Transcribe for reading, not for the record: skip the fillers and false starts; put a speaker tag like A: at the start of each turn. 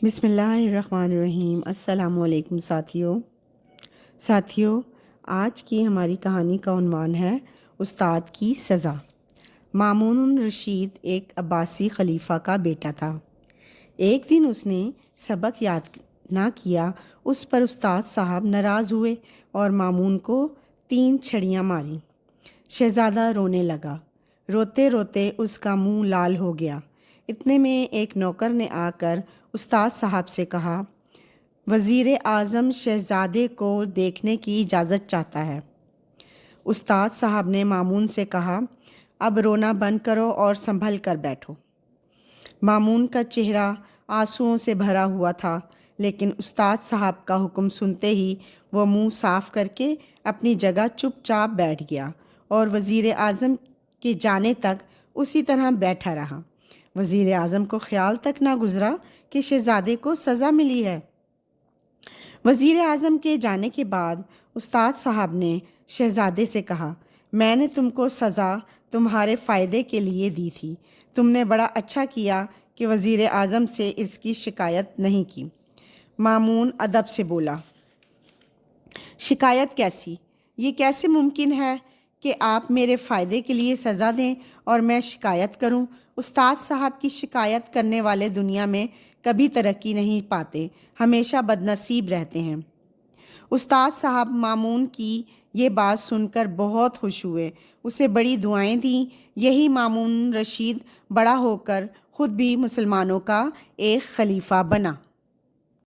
A: بسم اللہ الرحمن الرحیم۔ السلام علیکم ساتھیوں، آج کی ہماری کہانی کا عنوان ہے استاد کی سزا۔ مامون الرشید ایک عباسی خلیفہ کا بیٹا تھا۔ ایک دن اس نے سبق یاد نہ کیا، اس پر استاد صاحب ناراض ہوئے اور مامون کو 3 چھڑیاں ماریں۔ شہزادہ رونے لگا۔ روتے روتے اس کا منہ لال ہو گیا۔ اتنے میں ایک نوکر نے آ کر استاد صاحب سے کہا، وزیر اعظم شہزادے کو دیکھنے کی اجازت چاہتا ہے۔ استاد صاحب نے مامون سے کہا، اب رونا بند کرو اور سنبھل کر بیٹھو۔ مامون کا چہرہ آنسوؤں سے بھرا ہوا تھا، لیکن استاد صاحب کا حکم سنتے ہی وہ منہ صاف کر کے اپنی جگہ چپ چاپ بیٹھ گیا اور وزیر اعظم کے جانے تک اسی طرح بیٹھا رہا۔ وزیر اعظم کو خیال تک نہ گزرا کہ شہزادے کو سزا ملی ہے۔ وزیر اعظم کے جانے کے بعد استاد صاحب نے شہزادے سے کہا، میں نے تم کو سزا تمہارے فائدے کے لیے دی تھی۔ تم نے بڑا اچھا کیا کہ وزیر اعظم سے اس کی شکایت نہیں کی۔ مامون ادب سے بولا، شکایت کیسی؟ یہ کیسے ممکن ہے کہ آپ میرے فائدے کے لیے سزا دیں اور میں شکایت کروں؟ استاد صاحب کی شکایت کرنے والے دنیا میں کبھی ترقی نہیں پاتے، ہمیشہ بد نصیب رہتے ہیں۔ استاد صاحب مامون کی یہ بات سن کر بہت خوش ہوئے، اسے بڑی دعائیں دیں۔ یہی مامون رشید بڑا ہو کر خود بھی مسلمانوں کا ایک خلیفہ بنا۔